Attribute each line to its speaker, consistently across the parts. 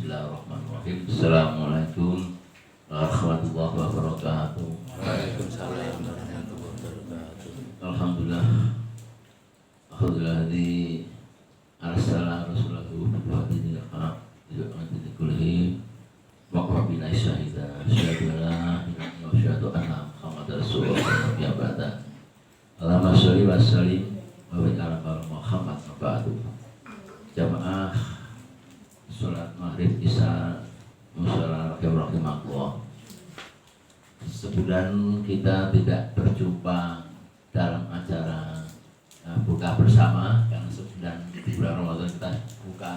Speaker 1: Bismillahirrahmanirrahim. Assalamualaikum warahmatullahi wabarakatuh.
Speaker 2: Waalaikumsalam warahmatullahi wabarakatuh.
Speaker 1: Alhamdulillah. Alhamdulillah di arsala rasulahu wa dinil haq yu'adil kulli wa qabila syahida syahadu la ilaha wa syahadu anna muhammadar rasulullah wa ba'da. Allahumma sholli wa sallim wa barik ala Muhammad wa ba'du. Jamaah sholat maghrib isya mushola rahimahullah. Sebulan kita tidak berjumpa dalam acara buka bersama karena sebulan di bulan Ramadan kita buka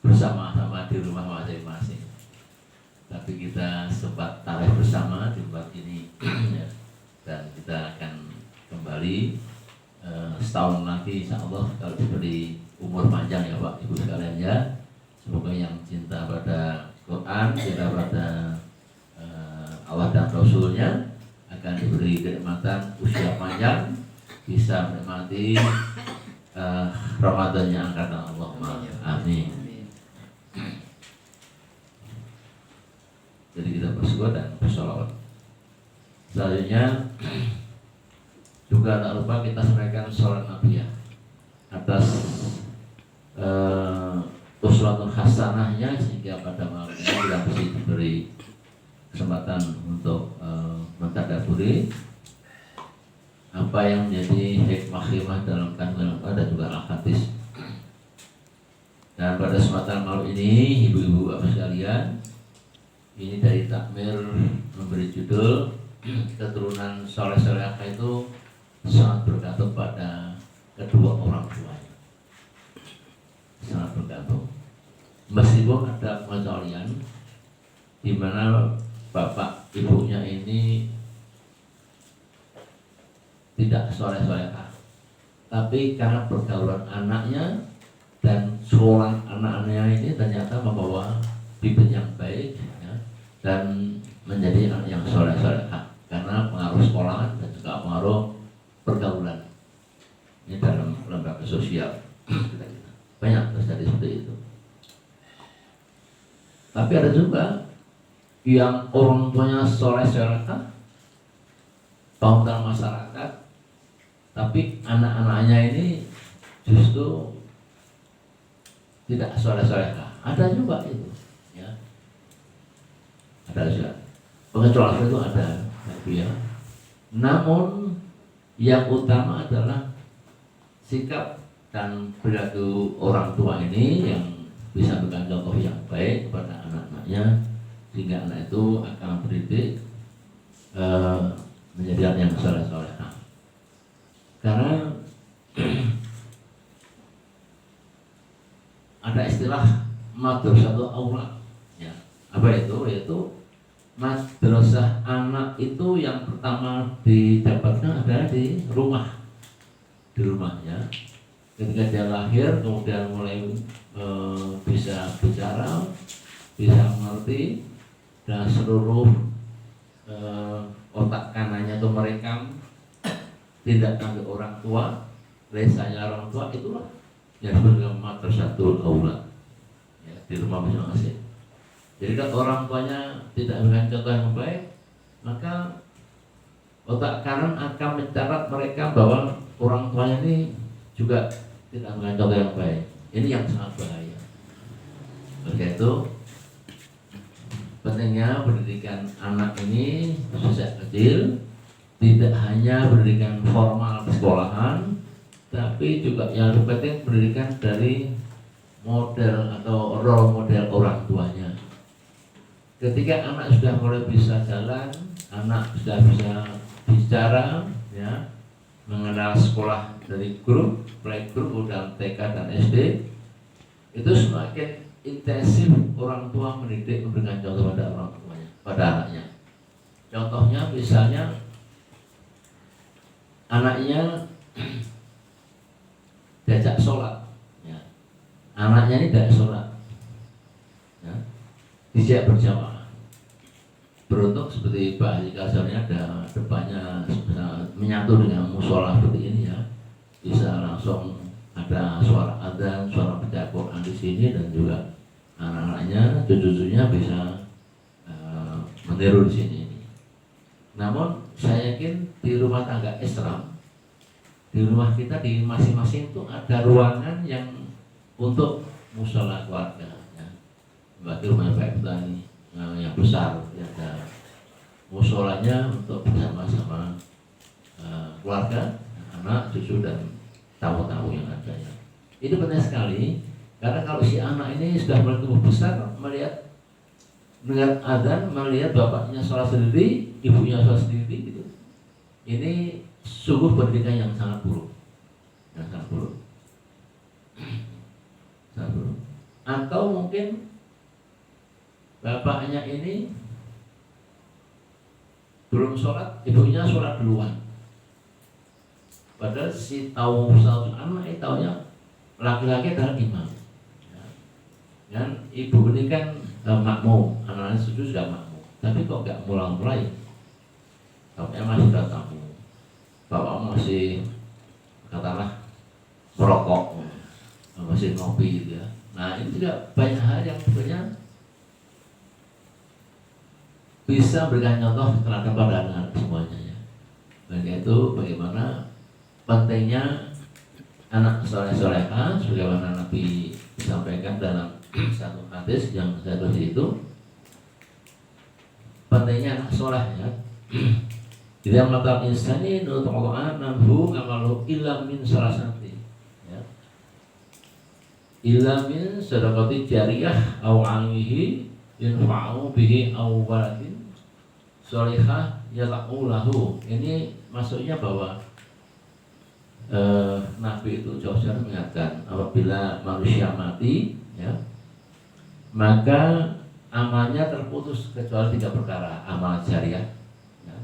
Speaker 1: bersama-sama di rumah masing-masing. Tapi kita sempat tarawih bersama di tempat ini ya. Dan kita akan kembali setahun lagi insyaallah kalau diberi umur panjang ya Pak Ibu sekalian ya. Semoga yang cinta pada Quran, cinta pada Allah dan Rasulnya akan diberi kenikmatan usia panjang, bisa menikmati Ramadan yang akan datang. Allahumma amin. Jadi kita bersyukur dan bersolawat. Selanjutnya juga tak lupa kita sampaikan sholat Nabi ya atas uswatun hasanahnya sehingga pada malam ini kita bisa diberi kesempatan untuk mentadaburi apa yang menjadi hikmah dalam kandungan dan juga al-hadis. Dan pada kesempatan malam ini ibu-ibu bapak sekalian, ini dari takmir memberi judul keturunan soleh-solehah itu sangat bergantung pada kedua orang tuanya. Sangat bergantung. Meskipun ada pengecualian di mana bapak ibunya ini tidak soleh-solehah, tapi karena pergaulan anaknya dan sekolah anak-anaknya ini ternyata membawa bibit yang baik ya, dan menjadi anak yang soleh-solehah karena pengaruh sekolah dan juga pengaruh pergaulan ini dalam lembaga sosial. Banyak terjadi seperti itu. Tapi ada juga yang orang tuanya soleh-solehah, paham dalam masyarakat, tapi anak-anaknya ini justru tidak soleh-solehah. Ada juga itu, ya. Ada juga. Pengecualian itu ada, ya. Namun yang utama adalah sikap dan perilaku orang tua ini yang bisa memberikan contoh yang baik kepada anak-anaknya sehingga anak itu akan mendidik menjadi anak yang soleh-solehah. Karena ada istilah madrasatul aulad ya. Apa itu? Yaitu madrasah anak itu yang pertama didapatkan adalah di rumah. Di rumahnya. Ketika dia lahir kemudian mulai bisa bicara, bisa mengerti, dan seluruh otak kanannya itu merekam tindakan orang tua, lesanya orang tua, itulah yang disebut dengan madrasatul aulad ya, di rumah masing-masing. Jadi kalau orang tuanya tidak memberikan contoh yang baik, maka otak kanan akan mencatat mereka bahwa orang tuanya ini juga tidak memberikan contoh yang baik. Ini yang sangat bahaya. Oleh itu pentingnya pendidikan anak ini sejak kecil, tidak hanya pendidikan formal di sekolahan, tapi juga yang lebih penting pendidikan dari model atau role model orang tuanya. Ketika anak sudah mulai bisa jalan, anak sudah bisa bicara, ya, mengenal sekolah dari grup, playgroup, dan TK dan SD, itu semakin intensif orang tua mendidik memberikan contoh pada orang tuanya, pada anaknya. Contohnya misalnya anaknya diajak sholat, ya. Anaknya ini tidak sholat, ya. Dijak berjamaah. Beruntung seperti Pak Haji Kasarnya ada depannya menyatu dengan musola seperti ini ya, bisa langsung ada suara adzan, suara baca Quran di sini dan juga anak-anaknya keturunannya, cucu-cucunya bisa meniru di sini. Namun saya yakin di rumah tangga Islam, di rumah kita di masing-masing itu ada ruangan yang untuk musola keluarga. Ya. Berarti rumah Pak Petani yang besar, ya, ada musolanya untuk bersama-sama keluarga, anak, cucu dan tamu-tamu yang ada. Ya. Itu penting sekali karena kalau si anak ini sudah mulai tumbuh besar, melihat dengan adzan, melihat bapaknya sholat sendiri, ibunya sholat sendiri, gitu. Ini sungguh pendidikan yang sangat buruk, sangat buruk. Atau mungkin bapaknya ini belum sholat, ibunya sholat duluan. Padahal si tahu satu anak itu taunya laki-laki adalah imam. Ya. Dan ibu ini kan makmum, anak-anak sudah makmum. Tapi kok nggak mulai-mulai? Bapaknya masih tamu, bapak masih katakanlah merokok, masih ngopi gitu ya. Nah ini juga banyak hal yang sebenarnya bisa berikan contoh terhadap pada anak semuanya ya. Dan itu bagaimana pentingnya anak soleh-soleha sebagaimana Nabi sampaikan dalam satu hadis yang saya tulis itu, pentingnya anak soleh ya. Tidak melakukan insani untuk Allah namhu amalu illa min salasati ya. Illa min sadaqati jariyah aw alihi yanfa'u bihi aw waladin sholihah yala'u lahu. Ini maksudnya bahwa Nabi itu jauh-jauh mengatakan apabila manusia mati ya, maka amalnya terputus kecuali 3 perkara. Amal jariah ya.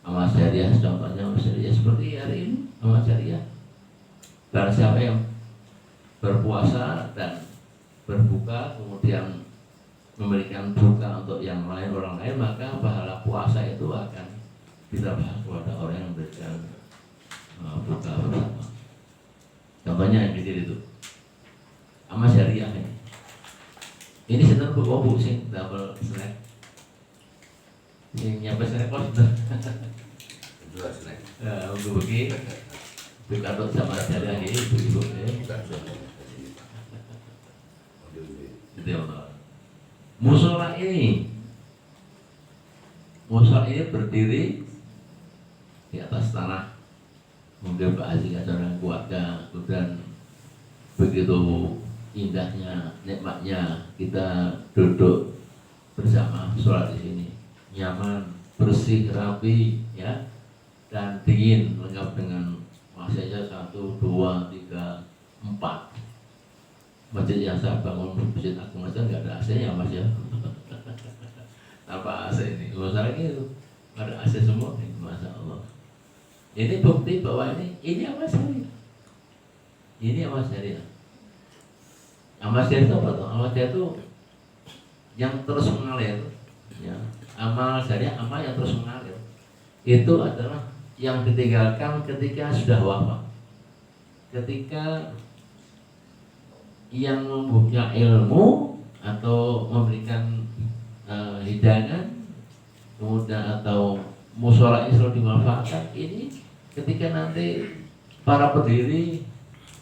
Speaker 1: Amal jariah contohnya jariah seperti hari ini, amal jariah. Barang siapa yang berpuasa dan berbuka kemudian memberikan buka untuk yang lain, orang lain, maka pahala puasa itu akan ditambah kepada orang yang memberikan buka bersama. Contohnya yang kecil itu amal syariah ini. Ini sedang berkobu sih double snack. Yang nyampe snack kok sudah. Dua snack. Ya, untuk begini. Berkatut sama syariah ini, ibu-ibu ya. Itu yang musola ini berdiri di atas tanah. Mungkin Pak Haji acara keluarga, kemudian begitu indahnya, nikmatnya kita duduk bersama sholat di sini, nyaman, bersih, rapi, ya, dan dingin, lengkap dengan masanya 1, 2, 3, 4. Masjid yang saya bangun, masjid Agung aja nggak ada AC-nya mas ya, tanpa AC ini, sekarang ini ada AC semua, masya Allah. Ini bukti bahwa ini amal syariah. Ini amal syariah. Amal syariah itu apa tuh? Amal syariah itu yang terus mengalir. Ya. Amal syariah, amal yang terus mengalir. Itu adalah yang ditinggalkan ketika sudah wafat. Ketika yang mempunyai ilmu atau memberikan hidangan, kemudian atau musyawarah ini selalu dimanfaatkan. Ini ketika nanti para pendiri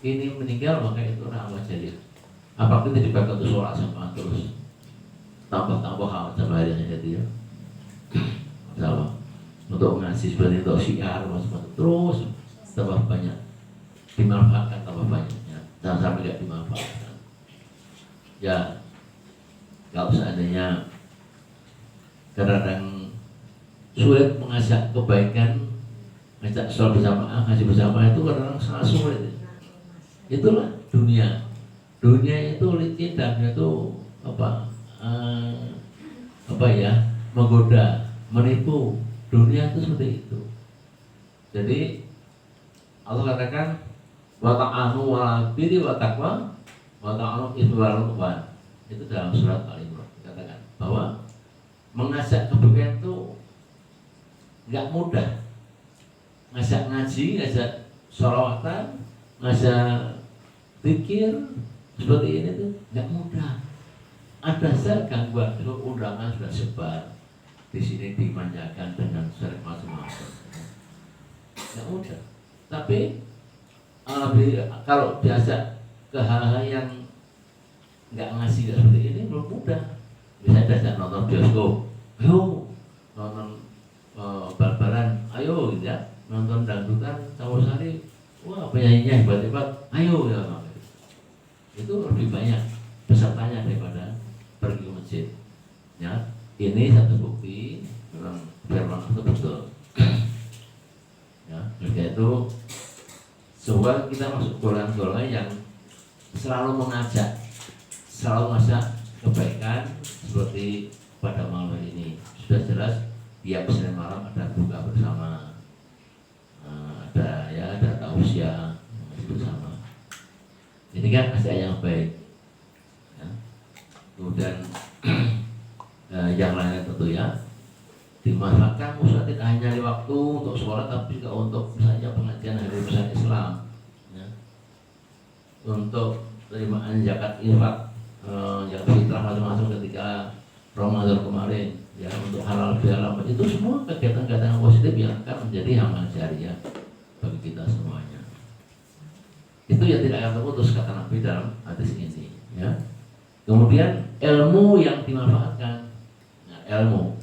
Speaker 1: ini meninggal, maka itu amal jariah. Apakah itu dipakai untuk sholat sama terus tambah-tambah hal sama harinya dia, sama untuk ngasih seperti untuk syiar macam-macam terus tambah banyak dimanfaatkan, tambah banyaknya, jangan sampai tidak dimanfaatkan. Ya, kalau seandainya kadang-kadang sulit mengajak kebaikan, ngajak sholat bersama, ngaji bersama itu kadang-kadang sangat sulit. Itulah dunia. Dunia itu licin dan itu menggoda, menipu. Dunia itu seperti itu. Jadi Allah katakan wa ta'anu wa birri wa taqwa wa ta'anu iswal qurban. Itu dalam surat Al-Imran dikatakan bahwa mengajak kebaikan itu enggak mudah. Ngajak ngaji, ngajak sholawatan, ngajak pikir seperti ini tuh enggak mudah. ada saja gangguan, itu undangan sudah sebar di sini dimanjakan dengan syarat macam-macam. Ya udah. Tapi kalau biasa ke hal-hal yang nggak ngasih seperti ini belum mudah. Bisa diajak nonton bioskop, ayo nonton bal-balan, ayo gitu ya, nonton dangdutan, Campur-Sari, wah penyanyinya hebat-hebat, ayo ya. Itu lebih banyak pesertanya daripada pergi ke masjid. Ya, ini satu bukti memang firman itu betul. Ya, jadi itu semoga kita masuk golongan-golongan yang selalu mengajak kebaikan seperti pada malam hari ini. Sudah jelas tiap Senin malam ada buka bersama, ada tausiah bersama. Ini kan ajak yang baik. Ya. Kemudian yang lainnya tentu ya dimanfaatkan Ustaz tidak hanya di waktu untuk sholat tapi juga untuk misalnya pengajian hari besar Islam ya. Untuk penerimaan zakat infak yang fitrah macam-macam ketika Ramadan kemarin ya, untuk halal bihalal itu semua kegiatan-kegiatan yang positif yang akan menjadi amal jariah bagi kita semuanya. Itu yang tidak akan terputus kata Nabi dalam hadis ini ya. Kemudian ilmu yang dimanfaatkan. Nah, ilmu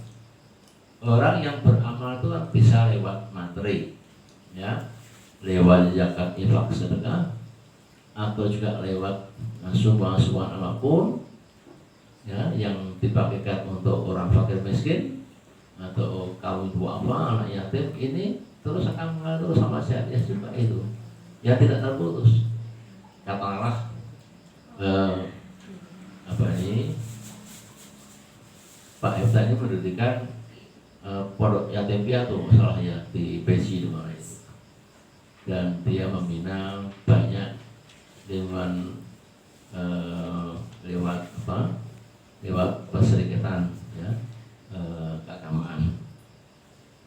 Speaker 1: orang yang beramal itu kan bisa lewat materi ya, lewat zakat infak sedekah atau juga lewat sumbangan apapun ya, yang dipakai untuk orang fakir miskin atau kaum duafa, anak yatim, ini terus akan mengalir sama syariah juga itu ya, tidak terputus. Katakanlah Pak Efta ini mendirikan pondok yatim piatu masalahnya di Besi di mana itu, dan dia membina banyak dengan lewat perserikatan ya, keagamaan.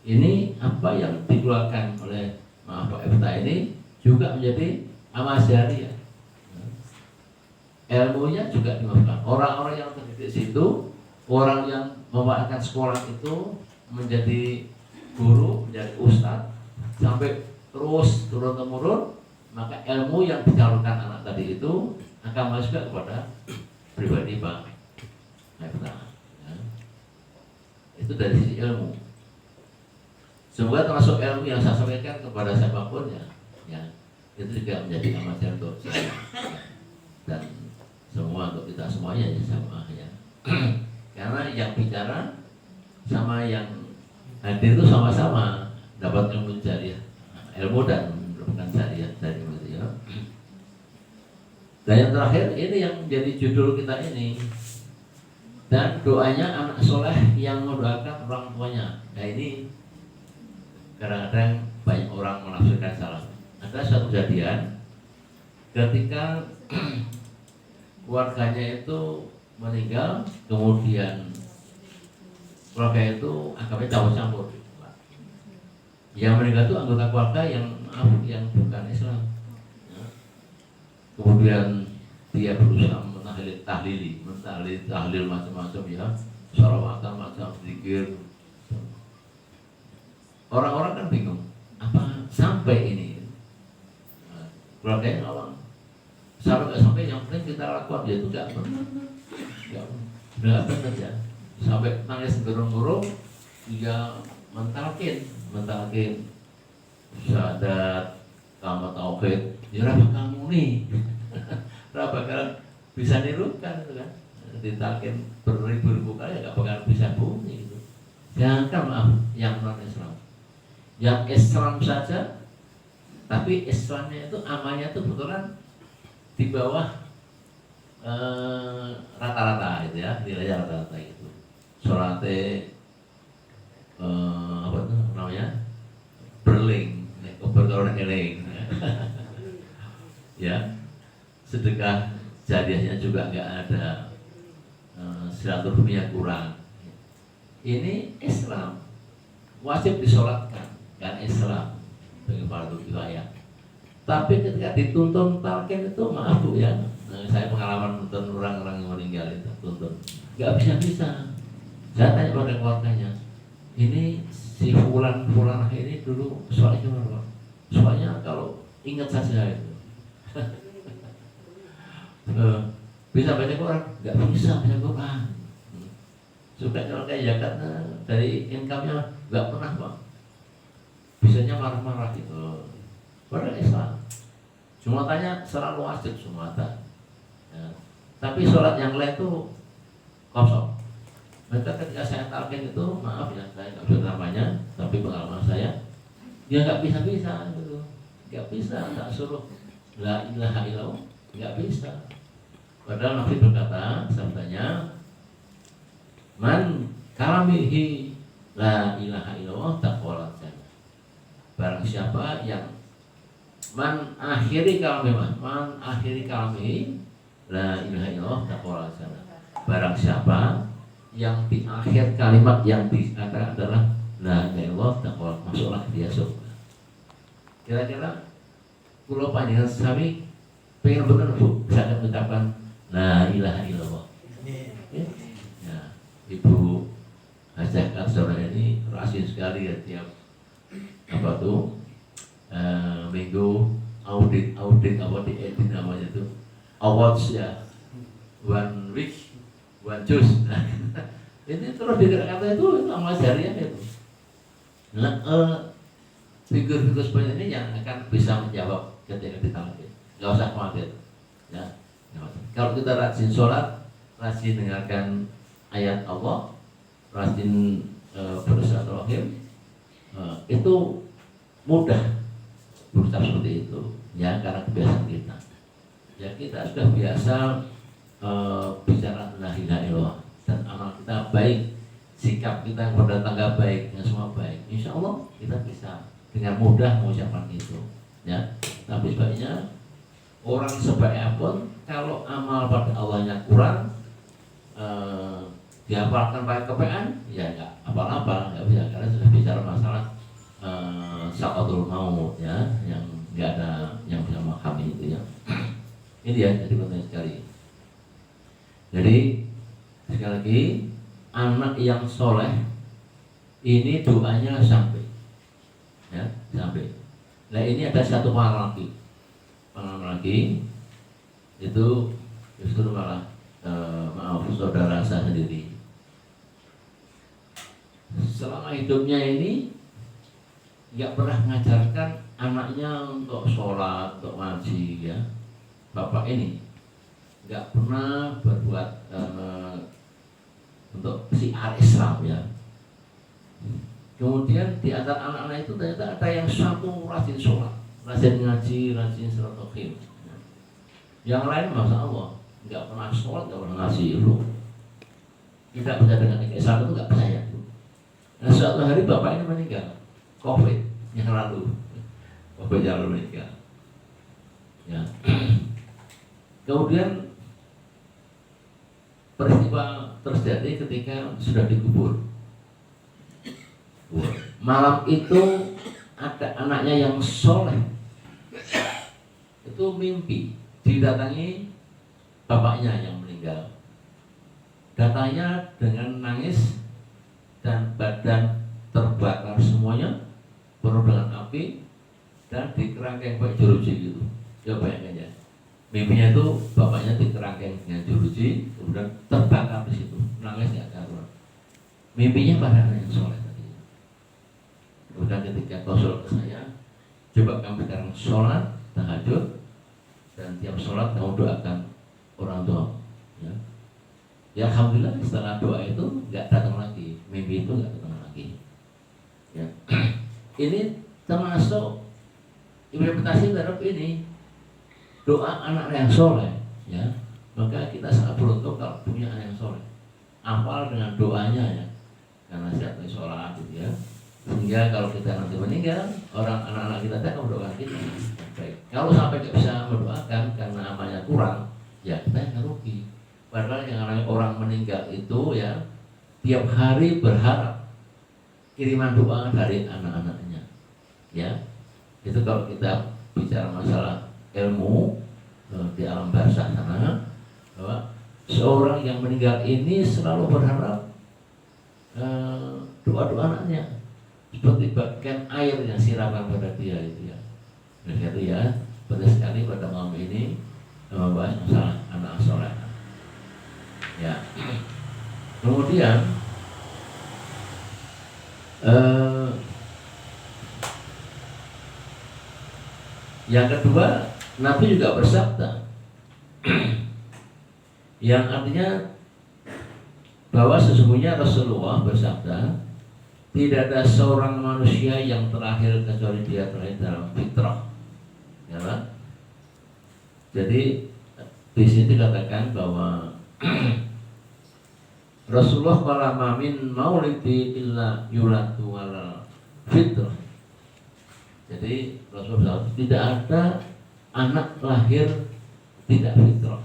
Speaker 1: Ini apa yang dikeluarkan oleh Pak Efta ini juga menjadi amal jariah. Ilmunya juga dimanfaatkan. Orang-orang yang terdidik situ, orang yang memanfaatkan sekolah itu menjadi guru, menjadi ustadz, sampai terus turun-temurun, maka ilmu yang dicalonkan anak tadi itu akan masuk kepada pribadi Pak Efta. Ya. Itu dari sisi ilmu. Semoga termasuk ilmu yang saya sampaikan kepada siapapun ya, itu juga menjadi amal jariah untuk saya dan semua, untuk kita semuanya ya sama ya. Karena yang bicara sama yang hadir itu sama-sama dapat ilmu jariah, ilmu dan merupakan jariah dari itu ya. Dan yang terakhir ini yang menjadi judul kita ini, dan doanya anak soleh yang mendoakan orang tuanya. Nah ini kadang-kadang banyak orang menafsirkan salah. Ada suatu kejadian ketika keluarganya itu meninggal, kemudian keluarga itu agamanya campur-campur. Yang meninggal itu anggota keluarga yang bukan Islam. Ya. Kemudian dia berusaha tahlil macam-macam ya, sholawatan macam zikir. Orang-orang kan bingung, apa sampai ini? Nah, keluarganya ngomong, sampai yang penting kita lakukan, dia itu nggak benar ya. Sampai nangis gerung-gerung, dia mentalkin syahadat, kalimat tauhid, ya kamu nih, bakal bisa nirukan itu kan, ditalkin beribu-ribu kali nggak bakal bisa bunyi itu. Jangan maaf yang non Islam, yang Islam saja, tapi Islamnya itu amalnya itu betulan di bawah rata-rata itu ya, nilainya rata-rata itu. Sholatnya apa itu namanya, berling, berkorban eling, ya. Sedekah jariahnya juga nggak ada, silaturahminya kurang. Ini Islam wajib disolatkan kan, Islam sebagai fardu kifayah. Tapi ketika dituntun talqin itu maaf Bu ya, Saya pengalaman nonton orang-orang yang meninggal itu, tonton. Nggak bisa-bisa. Saya tanya pada keluarganya, ini si Fulan ini dulu soalnya gimana Pak? Soalnya kalau ingat saja itu. Bisa baca Quran? Nggak bisa baca Quran. Suka kalau kayak zakat dari income-nya nggak pernah Pak. Bisanya marah-marah gitu. Padahal Islam. Cuma tanya selalu wajib semua tak. Ya. Tapi sholat yang lain itu kosong. Maka ketika saya talqin itu, maaf ya saya nggak bisa namanya, tapi pengalaman saya, dia nggak bisa gitu, nggak bisa, tak suruh la ilaha illallah, nggak bisa. Padahal Nabi berkata, sabdanya, man kalamihi la ilaha illallah taqwalat jannah. Barang siapa yang man akhiri kalamihi la ilaha illallah taqwalat jannah. Barang siapa yang di akhir kalimat yang dikatakan adalah la ilaha illallah taqwalat, masuklah dia surga. Kira-kira pulau panjang sami pengen benar Bu, saya mengucapkan la ilaha illallah. Ya, Ibu Hajakat sore ini rajin sekali ya tiap apa tuh minggu audit apa di edit namanya tuh awards ya, one week one choose. Nah, ini terus di Jakarta itu amal jariah itu. Nah, figur-figur seperti ini yang akan bisa menjawab ketika ditalqin. Nggak usah khawatir. Ya, kalau kita rajin sholat, rajin dengarkan ayat Allah, rajin bersilaturahim, itu mudah berucap seperti itu. Ya, karena kebiasaan kita. Ya, kita sudah biasa bicara la ilaha illallah dan amal kita baik, sikap kita kepada tetangga baik, yang semua baik. Insya Allah kita bisa dengan mudah mengucapkan itu. Ya, tapi sebaiknya orang sebaik apapun kalau amal pada Allahnya kurang, dihafalkan pakai kepean, ya nggak apa-apa, nggak bisa karena sudah bicara masalah sakatul maut ya, yang nggak ada yang bisa memahami itu ya. Ini ya, jadi penting sekali. Jadi sekali lagi, anak yang soleh ini doanya sampai, ya sampai. Nah ini ada satu pengalaman lagi, itu justru malah maaf saudara saya sendiri. Selama hidupnya ini nggak pernah mengajarkan anaknya untuk sholat, untuk ngaji ya. Bapak ini nggak pernah berbuat untuk syiar Islam ya. Kemudian di antara anak-anak itu ternyata ada yang satu rajin sholat, rajin ngaji, rajin silaturahim. Yang lain masya Allah nggak pernah sholat, nggak pernah ngaji lu. Tidak percaya dengan Islam itu nggak percaya. Nah suatu hari bapak ini meninggal, COVID yang lalu, COVID yang lalu meninggal. Ya. Kemudian peristiwa terjadi ketika sudah dikubur. Malam itu ada anaknya yang soleh, itu mimpi didatangi bapaknya yang meninggal. Datanya dengan nangis dan badan terbakar semuanya, penuh dengan api dan dikerangkeng pakai jeruji gitu. Coba bayangkan ya. Mimpinya itu bapaknya dikerangkeng dengan jeruji, kemudian terbakar di situ, nangis nggak karuan. Mimpinya pada anak yang soleh tadi. Kemudian ketika konsul ke saya, coba kamu sekarang sholat tahajud dan tiap sholat kamu doakan orang tua. Ya, ya alhamdulillah setelah doa itu nggak datang lagi, mimpi itu nggak datang lagi. Ya, ini termasuk implementasi terhadap ini. Doa anak yang soleh, ya, maka kita sangat beruntung kalau punya anak yang soleh. Hafal dengan doanya ya, karena siapa sholat gitu ya. Sehingga kalau kita nanti meninggal, anak-anak kita akan mendoakan kita. Baik. Kalau sampai tidak bisa mendoakan karena amalnya kurang, ya kita yang rugi. Padahal yang namanya orang meninggal itu ya tiap hari berharap kiriman doa dari anak-anaknya. Ya, itu kalau kita bicara masalah ilmu, di alam barzakh sana, bahwa seorang yang meninggal ini selalu berharap doa-doa anaknya seperti bagian air yang siraman pada dia itu ya. Nah, itu ya, penting sekali pada malam ini membahas masalah anak soleh. Ya. Kemudian yang kedua, Nabi juga bersabda yang artinya bahwa sesungguhnya Rasulullah bersabda, tidak ada seorang manusia yang terlahir kecuali dia terlahir dalam fitrah. Ya kan? Jadi di sini dikatakan bahwa Rasulullah qala ma min maulidi illa yulatu ala fitrah. Jadi Rasulullah tidak ada anak lahir tidak fitrah.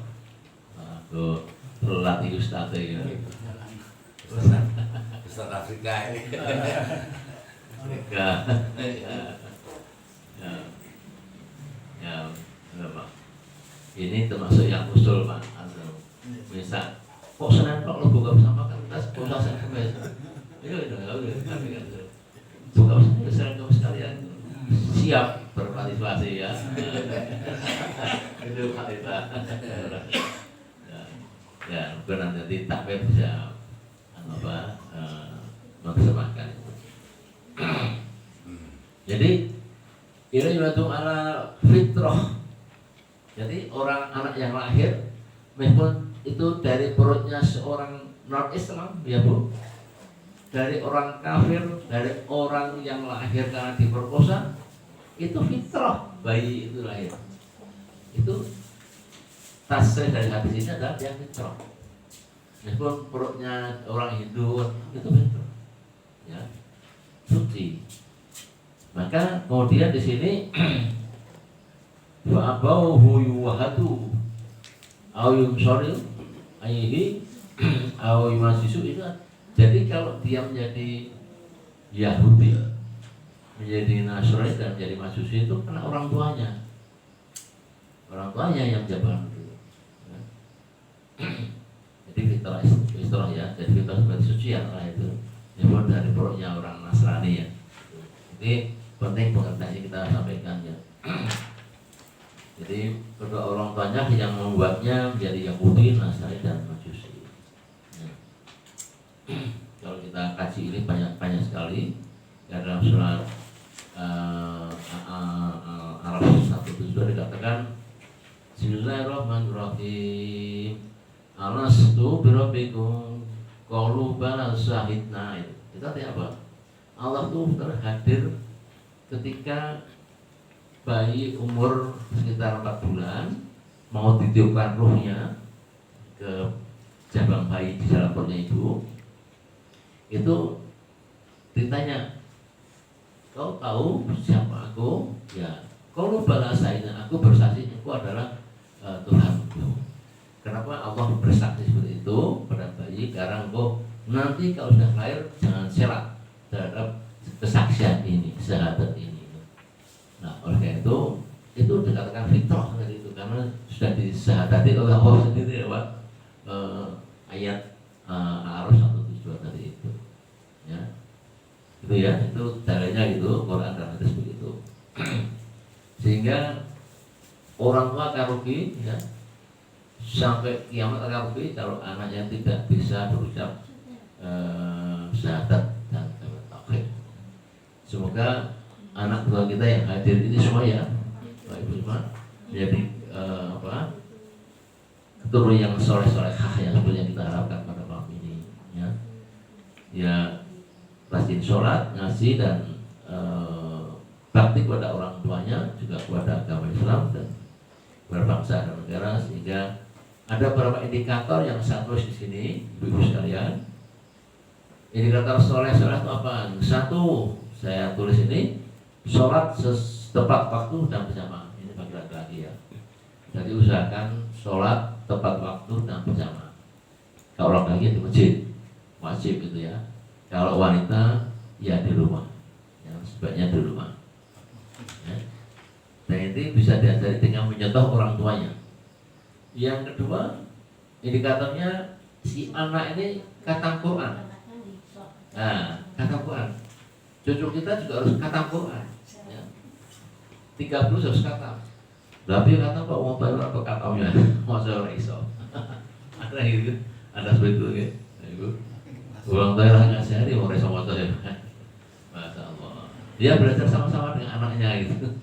Speaker 1: Nah, tuh terlatih Ustaz ya.
Speaker 2: Ustaz Afrika ini.
Speaker 1: Afrika. Ya, Pak. Ini termasuk yang usul Pak. Misal, kok Senin Pak lo buka bersama kan kita puasa Senin Kamis. Itu tapi kan buka bersama Senin Kamis sekalian. Siap berpartisipasi ya. Itu Pak Ita. Ya, bukan nanti takbir bisa mempersembahkan. Jadi ini yulatung ala fitrah. Jadi orang anak yang lahir meskipun itu dari perutnya seorang non Islam ya Bu, dari orang kafir, dari orang yang lahir karena diperkosa, itu fitrah bayi itu lahir. Itu tasrih dari hadis ini adalah yang fitrah. Meskipun perutnya orang Hindu itu fitrah, ya suci. Maka kemudian di sini wa abauhu yuwahatu au yumsharil ayhi au yumasisu itu. Jadi kalau dia menjadi Yahudi, menjadi Nasrani dan menjadi Majusi itu karena orang tuanya yang jabaran dulu. Jadi fitrah ya, jadi fitrah seperti suci lah itu. Ini dari perutnya orang Nasrani ya. Jadi penting pengertiannya kita sampaikan ya. Jadi kedua orang tuanya yang membuatnya menjadi Yahudi, Nasrani dan Majusi. Ya. Kalau kita kaji ini banyak sekali ya, dalam surat Al-Araf 172 dikatakan Bismillahirrahmanirrahim. Alastu birabbikum qalu bala syahidna. Itu artinya apa? Allah tuh terhadir ketika bayi umur sekitar 4 bulan mau ditiupkan ruhnya ke jabang bayi di dalam perutnya ibu. Itu ditanya, kau tahu siapa aku? Ya, kalau balasaina, aku bersaksi aku adalah Tuhanku. Kenapa Allah bersaksi seperti itu pada bayi? Karena engkau nanti kalau sudah lahir jangan selak terhadap kesaksian ini, syahadat ini. Nah, oleh karena itu dikatakan fitrah tadi itu karena sudah disyahadati oleh Allah sendiri ya Pak. Ayat Al-Araf 172 tadi itu. Ya. Itu ya, itu caranya gitu, Quran dan hadis begitu. Sehingga orang tua akan rugi ya. Sampai kiamat akan rugi kalau anaknya tidak bisa berucap syahadat dan tauhid. Semoga anak tua kita yang hadir ini semua ya, Bapak Ibu semua, menjadi keturunan yang soleh-solehah yang seperti yang kita harapkan pada malam ini. Ya, ya rajin sholat, ngaji dan bakti kepada orang tuanya, juga kepada agama Islam dan berbangsa dan negara. Sehingga ada beberapa indikator yang saya tulis di sini, Ibu sekalian. Indikator soleh-soleh itu apa? Satu, saya tulis ini, sholat tepat waktu dan berjamaah. Ini bagi laki-laki ya. Jadi usahakan sholat tepat waktu dan berjamaah. Kalau laki-laki di masjid, wajib gitu ya. Kalau wanita ya di rumah, ya, sebaiknya di rumah. Ya. Dan ini bisa diajari dengan menyentuh orang tuanya. Yang kedua, indikatornya si anak ini khatam Quran. Nah, khatam Quran. Cucu kita juga harus khatam Quran. Ya. 30 harus khatam. Tapi kata Pak mau bayar apa khatamnya? Masa orang iso. Ada gitu, ada seperti itu ya. Ibu, ulang tahun nggak sehari mau iso motor ya. Masya Allah. Dia belajar sama-sama dengan anaknya gitu.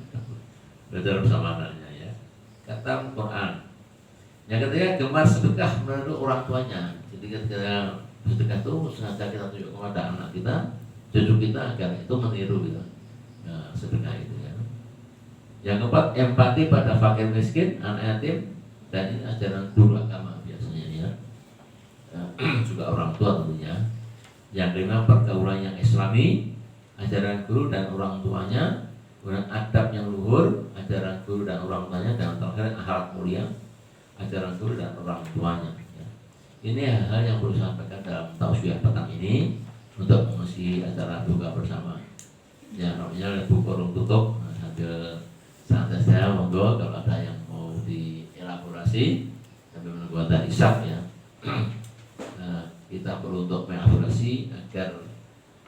Speaker 1: Belajar bersama anaknya ya. Khatam Quran. Yang ketiga, gemar sedekah menurut orang tuanya. Jadi ketika sedekah itu sengaja kita tunjuk kepada anak kita, cucu kita agar itu meniru gitu. Nah, sedekah itu ya. Yang keempat, empati pada fakir miskin, anak yatim, dan ini ajaran guru agama biasanya ya. Juga orang tua tentunya. Yang kelima, pergaulan yang islami, ajaran guru dan orang tuanya, kemudian adab yang luhur, ajaran guru dan orang tuanya, dan terakhir akhlak mulia, ajaran guru dan orang tuanya ya. Ini hal-hal yang perlu disampaikan dalam tausiah petang ini untuk mengisi acara buka bersama ya. Namanya buku kurung tutup. Nah, sambil santai saya monggo kalau ada yang mau dielaborasi sambil menunggu adzan isya ya. Nah, kita perlu untuk mengelaborasi agar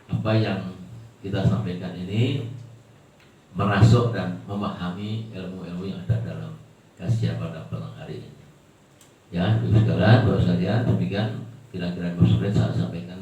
Speaker 1: apa yang kita sampaikan ini merasuk dan memahami ilmu-ilmu yang ada dalam kajian pada petang hari ini. Ya, Bapak sekalian, demikian kira-kira yang saya sampaikan